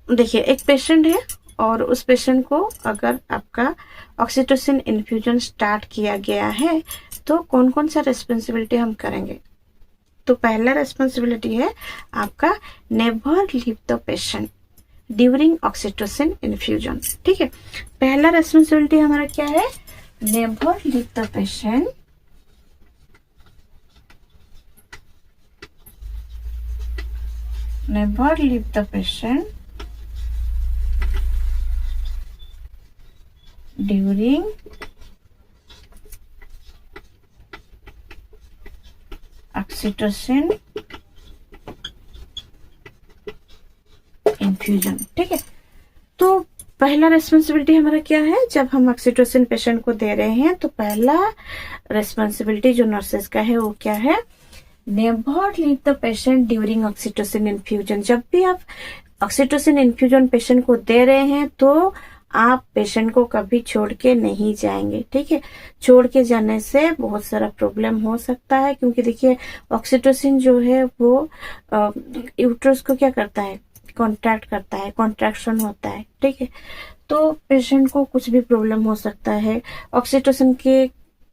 देखिए एक पेशेंट है और उस पेशेंट को अगर आपका ऑक्सीटोसिन इन्फ्यूजन स्टार्ट किया गया है तो कौन कौन सा रिस्पॉन्सिबिलिटी हम करेंगे। तो पहला रिस्पॉन्सिबिलिटी है आपका never leave the patient during oxytocin infusion. ठीक है, पहला रिस्पॉन्सिबिलिटी हमारा क्या है, never leave the patient never leave the patient during oxytocin infusion. ठीक है, तो पहला रिस्पॉन्सिबिलिटी हमारा क्या है, जब हम ऑक्सीटोसिन पेशेंट को दे रहे हैं तो पहला रिस्पॉन्सिबिलिटी जो नर्सेस का है वो क्या है, never leave the patient during oxytocin infusion. जब भी आप ऑक्सीटोसिन इन्फ्यूजन पेशेंट को दे रहे हैं तो आप पेशेंट को कभी छोड़ के नहीं जाएंगे। ठीक है, छोड़ के जाने से बहुत सारा प्रॉब्लम हो सकता है, क्योंकि देखिए ऑक्सीटोसिन जो है वो यूट्रस को क्या करता है, कॉन्ट्रैक्ट करता है, कॉन्ट्रैक्शन होता है। ठीक है, तो पेशेंट को कुछ भी प्रॉब्लम हो सकता है, ऑक्सीटोसिन के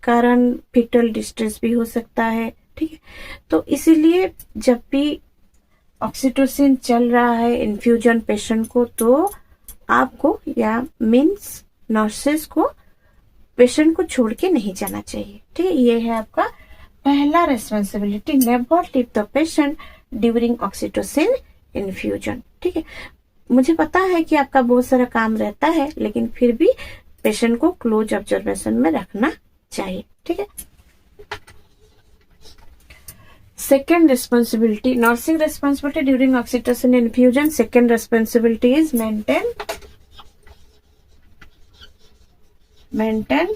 कारण फीटल डिस्ट्रेस भी हो सकता है। ठीक है, तो इसीलिए जब भी ऑक्सीटोसिन चल रहा है इन्फ्यूजन पेशेंट को तो आपको या मीन्स नर्सेस को पेशेंट को छोड़ के नहीं जाना चाहिए। ठीक है, ये है आपका पहला responsibility, never leave the patient during oxytocin infusion. ठीक है, मुझे पता है कि आपका बहुत सारा काम रहता है, लेकिन फिर भी पेशेंट को क्लोज ऑब्जर्वेशन में रखना चाहिए। ठीक है, second responsibility, nursing responsibility during oxytocin infusion. Second responsibility is maintain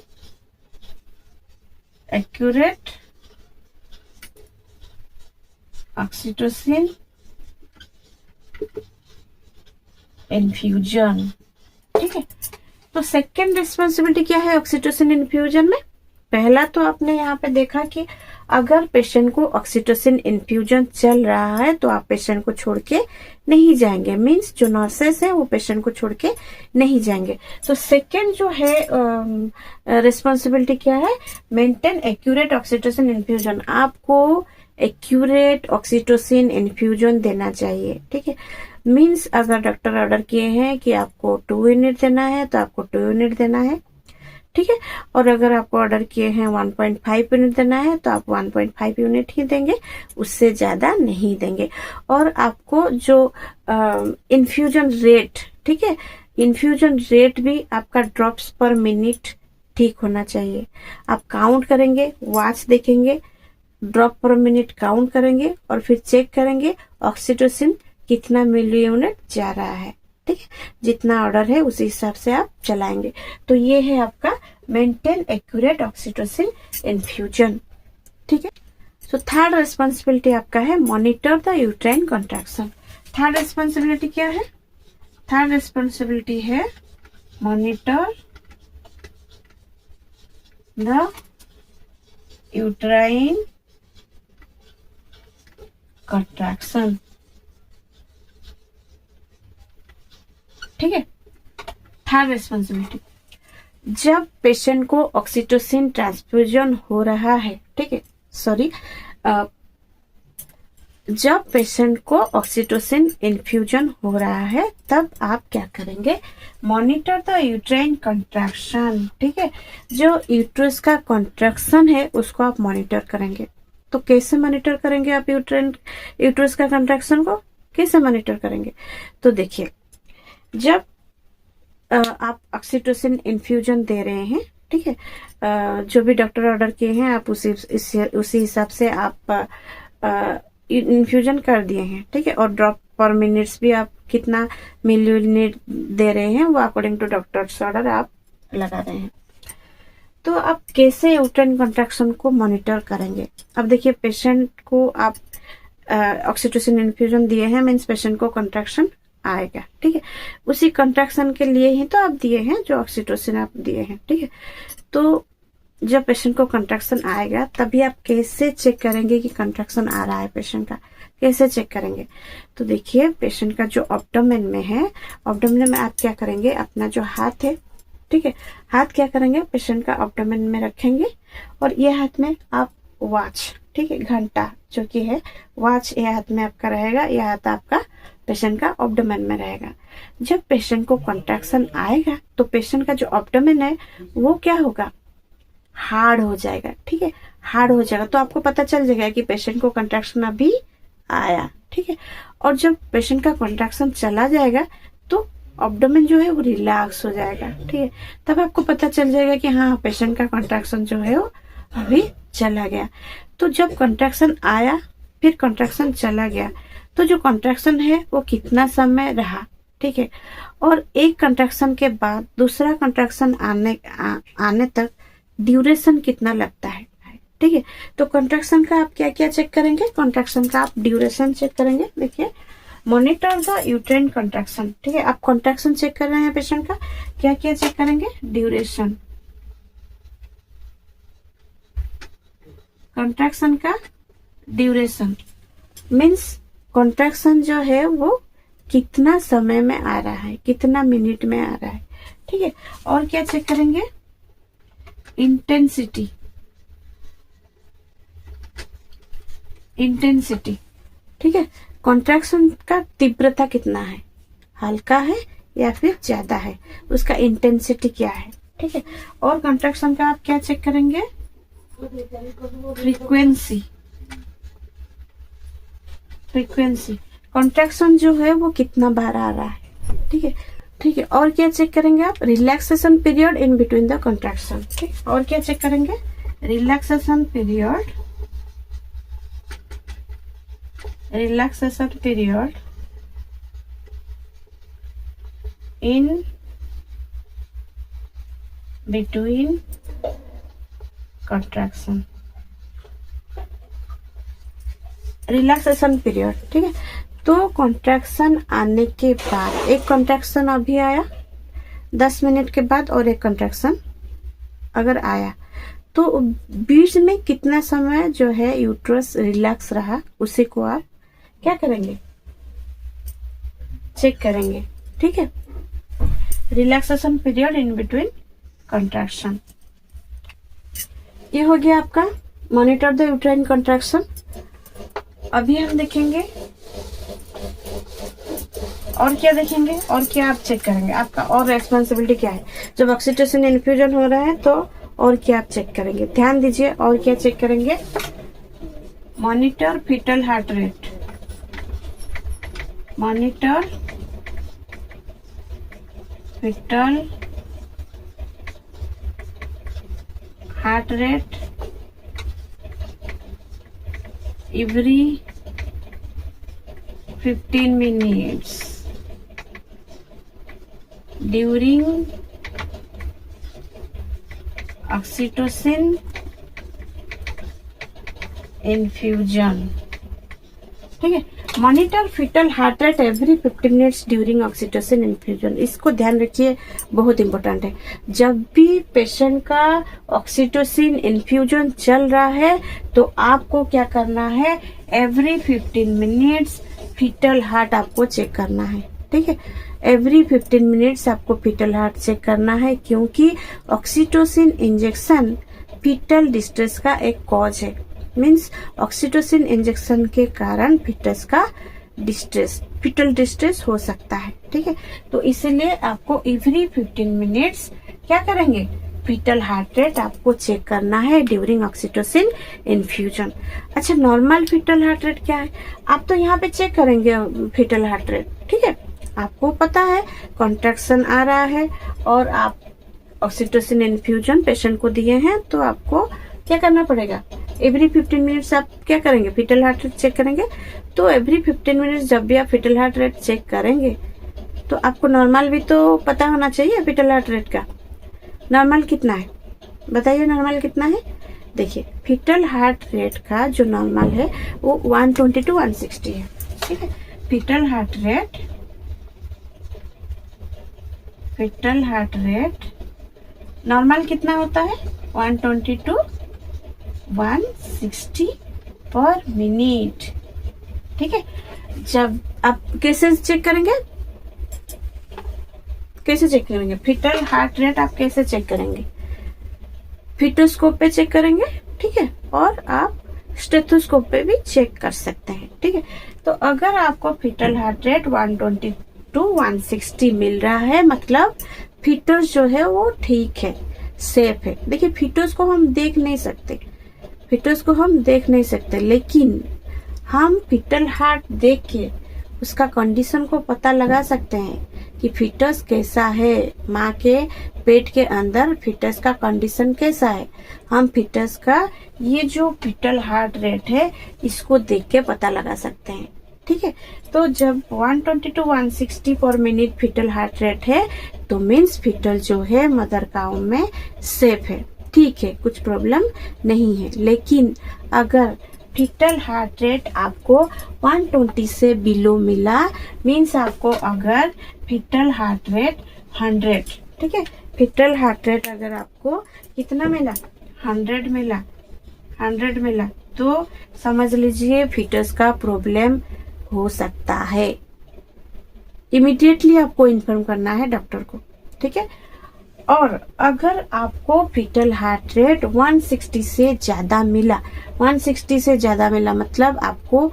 accurate oxytocin infusion। ठीक है, तो सेकेंड रिस्पॉन्सिबिलिटी क्या है ऑक्सीटोसिन इन्फ्यूजन में। पहला तो आपने यहाँ पे देखा कि अगर पेशेंट को ऑक्सीटोसिन इन्फ्यूजन चल रहा है तो आप पेशेंट को छोड़ के नहीं जाएंगे, मींस जो नर्सेस है वो पेशेंट को छोड़ के नहीं जाएंगे। तो सेकेंड जो है रिस्पॉन्सिबिलिटी क्या है, मेंटेन एक्यूरेट ऑक्सीटोसिन इन्फ्यूजन। आपको एक्यूरेट ऑक्सीटोसिन इन्फ्यूजन देना चाहिए। ठीक है, मींस अगर डॉक्टर ऑर्डर किए हैं कि आपको 2 यूनिट देना है तो आपको 2 यूनिट देना है। ठीक है, और अगर आपको ऑर्डर किए हैं 1.5 यूनिट देना है तो आप 1.5 यूनिट ही देंगे, उससे ज्यादा नहीं देंगे। और आपको जो इन्फ्यूजन रेट, ठीक है, इन्फ्यूजन रेट भी आपका ड्रॉप्स पर मिनट ठीक होना चाहिए। आप काउंट करेंगे, वॉच देखेंगे, ड्रॉप पर मिनट काउंट करेंगे और फिर चेक करेंगे ऑक्सीटोसिन कितना मिली यूनिट जा रहा है। ठीक है, जितना ऑर्डर है उसी हिसाब से आप चलाएंगे। तो ये है आपका मेंटेन एक्यूरेट ऑक्सीटोसिन इन्फ्यूजन। ठीक है, सो थर्ड रिस्पॉन्सिबिलिटी आपका है monitor the uterine contraction. Third responsibility क्या है, थर्ड रिस्पॉन्सिबिलिटी है मॉनिटर द यूट्राइन कॉन्ट्रैक्शन। ठीक है, थर्ड रिस्पॉन्सिबिलिटी, जब पेशेंट को ऑक्सीटोसिन ट्रांसफ्यूजन हो रहा है, ठीक है, सॉरी, जब पेशेंट को ऑक्सीटोसिन इन्फ्यूजन हो रहा है तब आप क्या करेंगे, मॉनिटर द यूट्राइन कॉन्ट्रैक्शन। ठीक है, जो यूट्रस का कॉन्ट्रैक्शन है उसको आप मॉनिटर करेंगे। तो कैसे मॉनिटर करेंगे आप यूट्रस का कॉन्ट्रैक्शन को कैसे मॉनिटर करेंगे, तो देखिए जब आप ऑक्सीटोसिन इन्फ्यूजन दे रहे हैं, ठीक है, जो भी डॉक्टर ऑर्डर किए हैं आप उसी हिसाब से आप इन्फ्यूजन कर दिए हैं। ठीक है, और ड्रॉप पर मिनट्स भी आप कितना मिली यूनिट दे रहे हैं वो अकॉर्डिंग टू डॉक्टर्स ऑर्डर आप लगा रहे हैं। तो आप कैसे यूट्राइन कॉन्ट्रैक्शन को मॉनिटर करेंगे। अब देखिए पेशेंट को आप ऑक्सीटोसिन इन्फ्यूजन दिए हैं, मीन्स पेशेंट को कॉन्ट्रैक्शन आएगा। ठीक है, उसी कंट्रैक्शन के लिए ही तो आप दिए हैं जो ऑक्सीटोसिन आप दिए हैं। ठीक है, तो जब पेशेंट को कंट्रैक्शन आएगा तभी आप कैसे चेक करेंगे कि कंट्रैक्शन आ रहा है पेशेंट का, कैसे चेक करेंगे? तो देखिए पेशेंट का जो एब्डोमेन में है, एब्डोमेन में आप क्या करेंगे, अपना जो हाथ है, ठीक है, हाथ क्या करेंगे, पेशेंट का एब्डोमेन में रखेंगे और ये हाथ में आप वॉच, ठीक है, घंटा जो कि है वॉच, ये हाथ में आपका रहेगा, यह हाथ आपका पेशेंट का एब्डोमेन में रहेगा। जब पेशेंट को कॉन्ट्रैक्शन आएगा तो पेशेंट का जो एब्डोमेन है वो क्या होगा, हार्ड हो जाएगा, ठीक है, हार्ड हो जाएगा। तो आपको पता चल जाएगा कि पेशेंट को कॉन्ट्रैक्शन अभी आया, ठीक है। और जब पेशेंट का कॉन्ट्रैक्शन चला जाएगा तो एब्डोमेन जो है वो रिलैक्स हो जाएगा, ठीक है। तब आपको पता चल जाएगा कि हाँ पेशेंट का कॉन्ट्रैक्शन जो है वो अभी चला गया। तो जब कॉन्ट्रैक्शन आया फिर कॉन्ट्रैक्शन चला गया, तो जो कॉन्ट्रैक्शन है वो कितना समय रहा, ठीक है। और एक कॉन्ट्रैक्शन के बाद दूसरा कॉन्ट्रैक्शन आने तक ड्यूरेशन कितना लगता है, ठीक है। तो कॉन्ट्रैक्शन का आप क्या क्या चेक करेंगे, कॉन्ट्रैक्शन का आप ड्यूरेशन चेक करेंगे। देखिए मॉनिटर द यूट्राइन कॉन्ट्रैक्शन, ठीक है, आप कॉन्ट्रैक्शन चेक कर रहे हैं पेशेंट का, क्या क्या चेक करेंगे, ड्यूरेशन, कॉन्ट्रैक्शन का ड्यूरेशन मीन्स कॉन्ट्रैक्शन जो है वो कितना समय में आ रहा है, कितना मिनट में आ रहा है, ठीक है। और क्या चेक करेंगे, इंटेंसिटी, इंटेंसिटी, ठीक है, कॉन्ट्रैक्शन का तीव्रता कितना है, हल्का है या फिर ज्यादा है, उसका इंटेंसिटी क्या है, ठीक है। और कॉन्ट्रैक्शन का आप क्या चेक करेंगे, फ्रीक्वेंसी, फ्रीक्वेंसी, कॉन्ट्रैक्शन जो है वो कितना बार आ रहा है, ठीक है, ठीक है। और क्या चेक करेंगे आप, relaxation period in between the contraction, ठीक। और क्या चेक करेंगे, relaxation period, relaxation period in between contraction, relaxation period, ठीक है। तो कॉन्ट्रैक्शन आने के बाद, एक कॉन्ट्रैक्शन अभी आया 10 मिनट के बाद और एक कॉन्ट्रैक्शन अगर आया तो बीच में कितना समय जो है यूट्रस रिलैक्स रहा, उसी को आप क्या करेंगे, चेक करेंगे, ठीक है। Relaxation period in between contraction, ये हो गया आपका मॉनिटर द यूट्राइन कॉन्ट्रैक्शन। अभी हम देखेंगे और क्या देखेंगे, और क्या आप चेक करेंगे, आपका और रेस्पॉन्सिबिलिटी क्या है जब ऑक्सीटोसिन इन्फ्यूजन हो रहा है, तो और क्या आप चेक करेंगे, ध्यान दीजिए। और क्या चेक करेंगे, monitor fetal heart rate, monitor fetal heart rate every 15 minutes during oxytocin infusion, ठीक है। Monitor fetal heart rate every 15 minutes during oxytocin infusion, इसको ध्यान रखिए, बहुत इंपॉर्टेंट है। जब भी पेशेंट का ऑक्सीटोसिन इन्फ्यूजन चल रहा है तो आपको क्या करना है, एवरी 15 मिनट्स फीटल हार्ट आपको चेक करना है, ठीक है। एवरी 15 मिनट्स आपको फीटल हार्ट चेक करना है, क्योंकि ऑक्सीटोसिन इंजेक्शन फीटल डिस्ट्रेस का एक कॉज है, मीन्स ऑक्सीटोसिन इंजेक्शन के कारण फीटस का डिस्ट्रेस, फीटल डिस्ट्रेस हो सकता है, ठीक है। तो इसलिए आपको एवरी 15 मिनट्स क्या करेंगे, फीटल हार्ट रेट आपको चेक करना है ड्यूरिंग ऑक्सीटोसिन इन्फ्यूजन। अच्छा, नॉर्मल फीटल हार्ट रेट क्या है, आप तो यहाँ पे चेक करेंगे फीटल हार्ट रेट, ठीक है। आपको पता है कॉन्ट्रैक्शन आ रहा है और आप ऑक्सीटोसिन इन्फ्यूजन पेशेंट को दिए हैं, तो आपको क्या करना पड़ेगा, एवरी 15 मिनट्स आप क्या करेंगे, फीटल हार्ट रेट चेक करेंगे। तो एवरी 15 मिनट्स जब भी आप फीटल हार्ट रेट चेक करेंगे तो आपको नॉर्मल भी तो पता होना चाहिए फीटल हार्ट रेट का। नॉर्मल कितना है बताइए, नॉर्मल कितना है, देखिए फीटल हार्ट रेट का जो नॉर्मल है वो 120 to 160 है, ठीक है। फीटल हार्ट रेट नॉर्मल कितना होता है, 120 to 160 पर मिनट, ठीक है। जब आप कैसे चेक करेंगे, फीटल हार्ट रेट आप कैसे चेक करेंगे, फीटोस्कोप पे चेक करेंगे, ठीक है, और आप स्टेथोस्कोप पे भी चेक कर सकते हैं, ठीक है। तो अगर आपको फीटल हार्ट रेट 120 to 160 मिल रहा है, मतलब फीटस जो है वो ठीक है, सेफ है। देखिए फीटस को हम देख नहीं सकते, लेकिन हम फीटल हार्ट देख के उसका कंडीशन को पता लगा सकते हैं कि फीटस कैसा है, माँ के पेट के अंदर फीटस का कंडीशन कैसा है। हम फीटस का ये जो फीटल हार्ट रेट है इसको देख के पता लगा सकते हैं, ठीक है। तो जब 120 to 160 पर मिनट फीटल हार्ट रेट है तो मीन्स फीटल जो है मदर काउ में सेफ है, ठीक है, कुछ प्रॉब्लम नहीं है। लेकिन अगर फीटल हार्ट रेट आपको 120 से बिलो मिला, मीन्स आपको अगर फीटल हार्ट रेट 100, ठीक है, फीटल हार्ट रेट अगर आपको कितना मिला, 100 मिला, तो समझ लीजिए फीटस का प्रॉब्लम हो सकता है। इमीडिएटली आपको इन्फॉर्म करना है डॉक्टर को, ठीक है। और अगर आपको फीटल हार्ट रेट 160 से ज्यादा मिला, मतलब आपको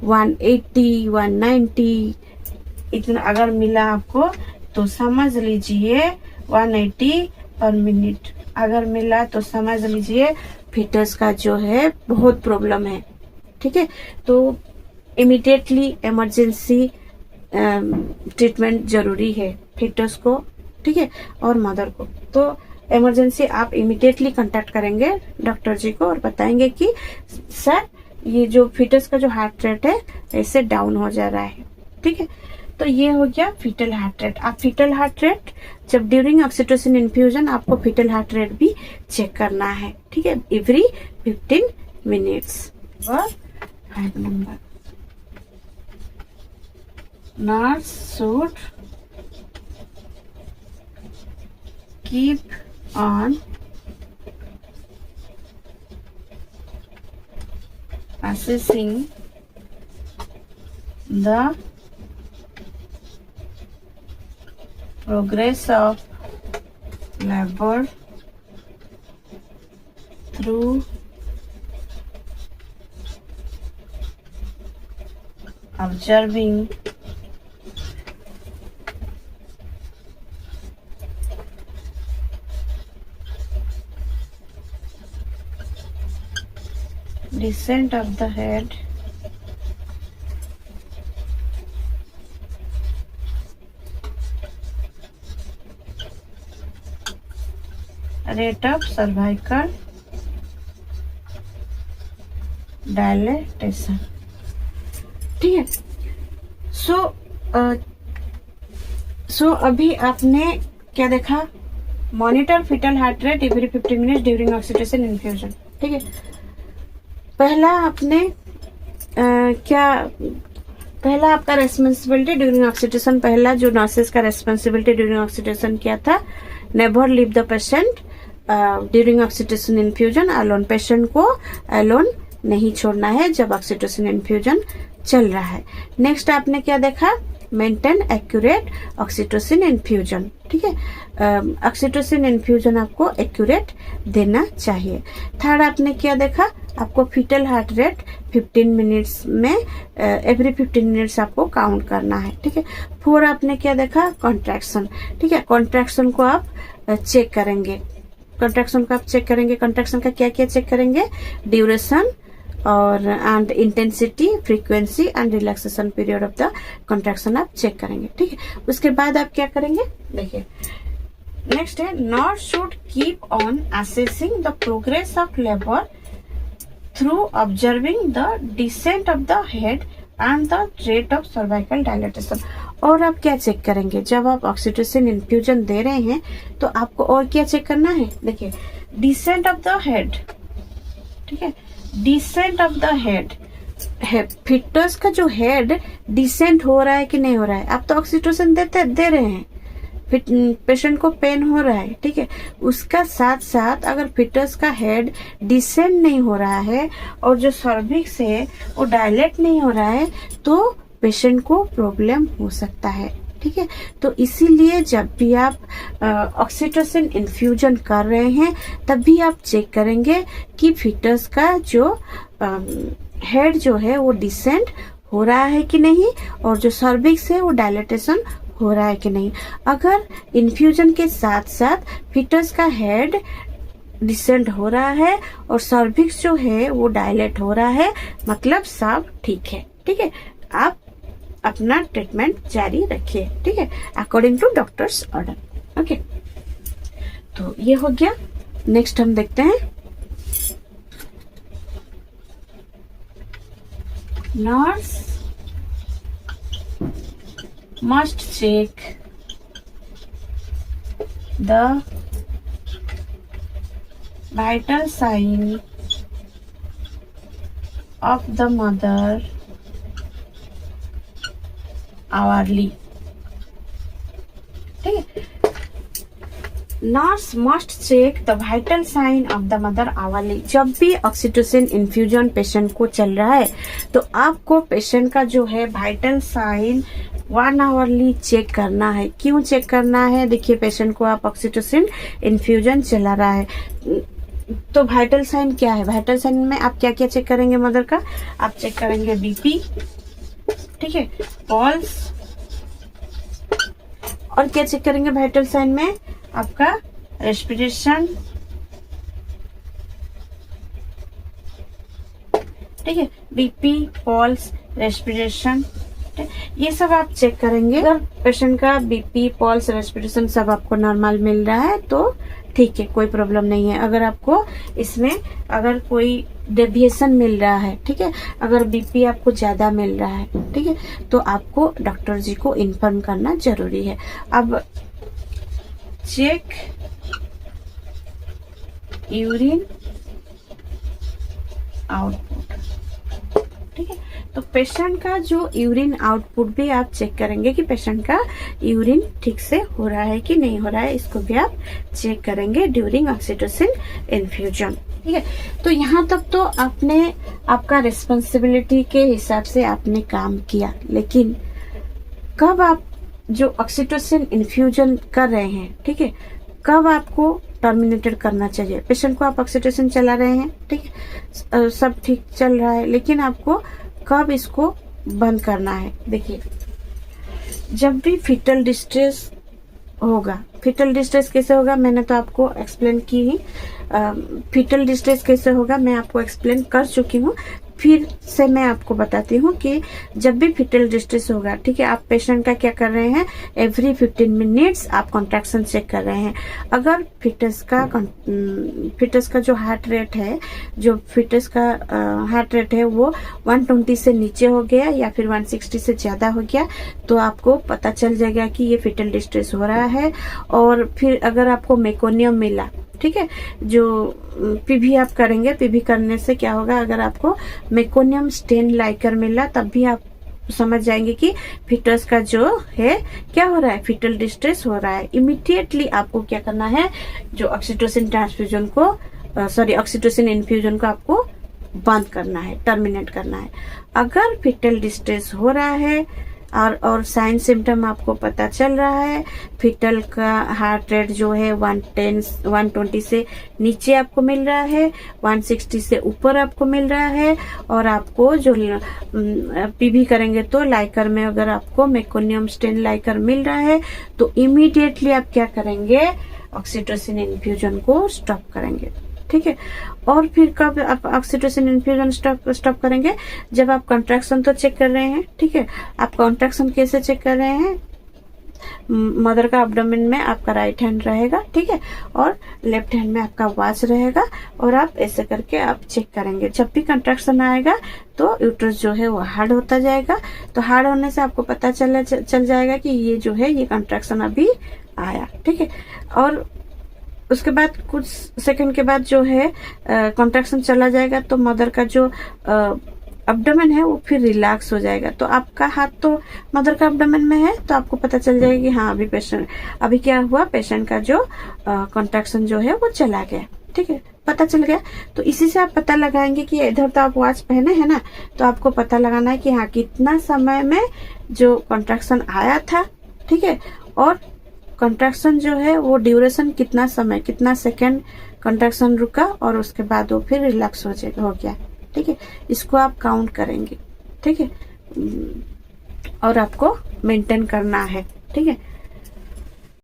180, 190 इतना अगर मिला आपको, तो समझ लीजिए 180 पर मिनट अगर मिला तो समझ लीजिए फीटस का जो है बहुत प्रॉब्लम है, ठीक है। तो इमीडिएटली इमरजेंसी ट्रीटमेंट जरूरी है फीटस को, ठीक है, और मदर को। तो इमरजेंसी आप इमीडिएटली कांटेक्ट करेंगे डॉक्टर जी को और बताएंगे कि सर ये जो फीटस का जो हार्ट रेट है ऐसे डाउन हो जा रहा है, ठीक है। तो ये हो गया फीटल हार्ट रेट। आप फीटल हार्ट रेट जब ड्यूरिंग ऑक्सीटोसिन इन्फ्यूजन आपको फीटल हार्ट रेट भी चेक करना है, ठीक है, एवरी 15 मिनट्स। और 5 number, nurse should keep on assessing the progress of labor through observing descent of the head, rate of cervical dilatation, ठीक है। सो अभी आपने क्या देखा, monitor fetal heart rate every 15 minute during oxytocin infusion, ठीक है। पहला आपका रेस्पॉन्सिबिलिटी ड्यूरिंग ऑक्सीटोसिन, पहला जो नर्सेस का रेस्पॉन्सिबिलिटी ड्यूरिंग ऑक्सीटोसिन क्या था, never leave the patient during oxytocin infusion alone, patient को अलोन नहीं छोड़ना है जब ऑक्सीटोसिन इन्फ्यूजन चल रहा है। नेक्स्ट आपने क्या देखा, मेंटेन एक्यूरेट ऑक्सीटोसिन इन्फ्यूजन, ठीक है, ऑक्सीटोसिन इन्फ्यूजन आपको एक्यूरेट देना चाहिए। थर्ड आपने क्या देखा, आपको फीटल हार्ट रेट 15 मिनट्स में एवरी 15 मिनट्स आपको काउंट करना है, ठीक है। 4 आपने क्या देखा, कॉन्ट्रैक्शन, ठीक है, कॉन्ट्रैक्शन को आप चेक करेंगे, कॉन्ट्रैक्शन का क्या क्या चेक करेंगे, ड्यूरेशन और and intensity, frequency and relaxation period of the contraction आप चेक करेंगे, ठीक है। उसके बाद आप क्या करेंगे, देखिए नेक्स्ट है, nurse should keep on assessing the progress of labour through observing the decent of the head and the rate of cervical dilatation. और आप क्या चेक करेंगे, जब आप ऑक्सीटोसिन इन्फ्यूजन दे रहे हैं तो आपको और क्या चेक करना है, देखिए डिसेंट ऑफ द हेड, ठीक है, descent of the head, fetus का जो हेड डिसेंट हो रहा है कि नहीं हो रहा है। आप तो ऑक्सीटोसिन दे रहे हैं, पेशेंट को पेन हो रहा है, ठीक है, उसका साथ साथ अगर फिटस का हेड डिसेंड नहीं हो रहा है और जो सर्विक्स है वो डायलेट नहीं हो रहा है, तो पेशेंट को प्रॉब्लम हो सकता है, ठीक है। तो इसीलिए जब भी आप ऑक्सीटोसिन इन्फ्यूजन कर रहे हैं तब भी आप चेक करेंगे कि फिटस का जो हेड जो है वो डिसेंड हो रहा है कि नहीं और जो सर्विक्स है वो डायलेटेशन हो रहा है कि नहीं। अगर इन्फ्यूजन के साथ साथ फिटस का हेड डिसेंड हो रहा है और सर्विक्स जो है वो डायलेट हो रहा है, मतलब सब ठीक है, ठीक है। आप अपना ट्रीटमेंट जारी रखिए, ठीक है, according to doctor's order. Okay, तो ये हो गया। नेक्स्ट हम देखते हैं nurse must check the vital sign of the mother hourly, ठीक है। Nurse must check the vital sign of the mother hourly. जब भी ऑक्सीटोसिन इन्फ्यूजन पेशेंट को चल रहा है तो आपको पेशेंट का जो है वाइटल साइन 1 आवरली चेक करना है। क्यों चेक करना है? देखिए, पेशेंट को आप ऑक्सीटोसिन इन्फ्यूजन चला रहा है तो वाइटल साइन क्या है? वाइटल साइन में आप क्या क्या चेक करेंगे मदर का? आप चेक करेंगे बीपी, ठीक है, पल्स, और क्या चेक करेंगे वाइटल साइन में? आपका रेस्पिरेशन, ठीक है, बीपी, पल्स, रेस्पिरेशन, ये सब आप चेक करेंगे। अगर पेशेंट का बीपी, पल्स, रेस्पिरेशन सब आपको नॉर्मल मिल रहा है तो ठीक है, कोई प्रॉब्लम नहीं है। अगर आपको इसमें अगर कोई डेविएशन मिल रहा है, ठीक है, अगर बीपी आपको ज्यादा मिल रहा है, ठीक है, तो आपको डॉक्टर जी को इन्फॉर्म करना जरूरी है। अब चेक यूरिन आउटपुट, ठीक है, तो पेशेंट का जो यूरिन आउटपुट भी आप चेक करेंगे कि पेशेंट का यूरिन ठीक से हो रहा है कि नहीं हो रहा है, इसको भी आप चेक करेंगे ड्यूरिंग ऑक्सीटोसिन इन्फ्यूजन, ठीक है। तो यहाँ तक तो आपने आपका रिस्पॉन्सिबिलिटी के हिसाब से आपने काम किया, लेकिन कब आप जो ऑक्सीटोसिन इन्फ्यूजन कर रहे हैं, ठीक है, कब आपको टर्मिनेटेड करना चाहिए? पेशेंट को आप ऑक्सीटोसिन चला रहे हैं, ठीक है, सब ठीक चल रहा है, लेकिन आपको कब इसको बंद करना है? देखिए, जब भी फीटल डिस्ट्रेस होगा, फीटल डिस्ट्रेस कैसे होगा मैंने तो आपको एक्सप्लेन की ही, फीटल डिस्ट्रेस कैसे होगा मैं आपको एक्सप्लेन कर चुकी हूँ, फिर से मैं आपको बताती हूँ कि जब भी फीटल डिस्ट्रेस होगा, ठीक है, आप पेशेंट का क्या कर रहे हैं, एवरी 15 मिनट्स आप कॉन्ट्रैक्शन चेक कर रहे हैं। अगर फिटस का जो हार्ट रेट है, जो फिटस का हार्ट रेट है वो 120 से नीचे हो गया या फिर 160 से ज्यादा हो गया तो आपको पता चल जाएगा कि ये फीटल डिस्ट्रेस हो रहा है। और फिर अगर आपको मेकोनियम मिला, ठीक है, जो पीवी आप करेंगे, पीवी करने से क्या होगा, अगर आपको मेकोनियम स्टेन लाइकर मिला तब भी आप समझ जाएंगे कि फिटस का जो है क्या हो रहा है, फीटल डिस्ट्रेस हो रहा है। इमीडिएटली आपको क्या करना है, जो ऑक्सीटोसिन ट्रांसफ्यूजन को ऑक्सीटोसिन इन्फ्यूजन को आपको बंद करना है, टर्मिनेट करना है। अगर फीटल डिस्ट्रेस हो रहा है और साइन सिम्टम आपको पता चल रहा है, फीटल का हार्ट रेट जो है 120 से नीचे आपको मिल रहा है, 160 से ऊपर आपको मिल रहा है, और आपको जो पीवी करेंगे तो लाइकर में अगर आपको मेकोनियम स्टेन लाइकर मिल रहा है तो इमीडिएटली आप क्या करेंगे, ऑक्सीटोसिन इन्फ्यूजन को स्टॉप करेंगे, ठीक है। और फिर कब आप ऑक्सीटोसिन इन्फ्यूजन स्टॉप करेंगे, जब आप कॉन्ट्रैक्शन तो चेक कर रहे हैं, ठीक है, आप कॉन्ट्रैक्शन कैसे चेक कर रहे हैं, मदर का एब्डोमेन में आपका राइट हैंड रहेगा, ठीक है, और लेफ्ट हैंड में आपका वॉच रहेगा, और आप ऐसे करके आप चेक करेंगे। जब भी कंट्रैक्शन आएगा तो यूट्रस जो है वो हार्ड होता जाएगा, तो हार्ड होने से आपको पता चल जाएगा कि ये जो है ये कंट्रैक्शन अभी आया, ठीक है। और उसके बाद कुछ सेकंड के बाद जो है कॉन्ट्रैक्शन चला जाएगा तो मदर का जो एब्डोमेन है वो फिर रिलैक्स हो जाएगा। तो आपका हाथ तो मदर का एब्डोमेन में है, तो आपको पता चल जाएगा कि हाँ अभी क्या हुआ, पेशेंट का जो कॉन्ट्रैक्शन जो है वो चला गया। ठीक है, पता चल गया। तो इसी से आप पता लगाएंगे कि इधर तो आप वॉच पहने हैं ना, तो आपको पता लगाना है कि हाँ कितना समय में जो कॉन्ट्रैक्शन आया था, ठीक है, और कॉन्ट्रैक्शन जो है वो ड्यूरेशन कितना समय, कितना सेकेंड कॉन्ट्रैक्शन रुका और उसके बाद वो फिर रिलैक्स हो गया। ठीक है, इसको आप काउंट करेंगे। ठीक है, और आपको मेंटेन करना है। ठीक है।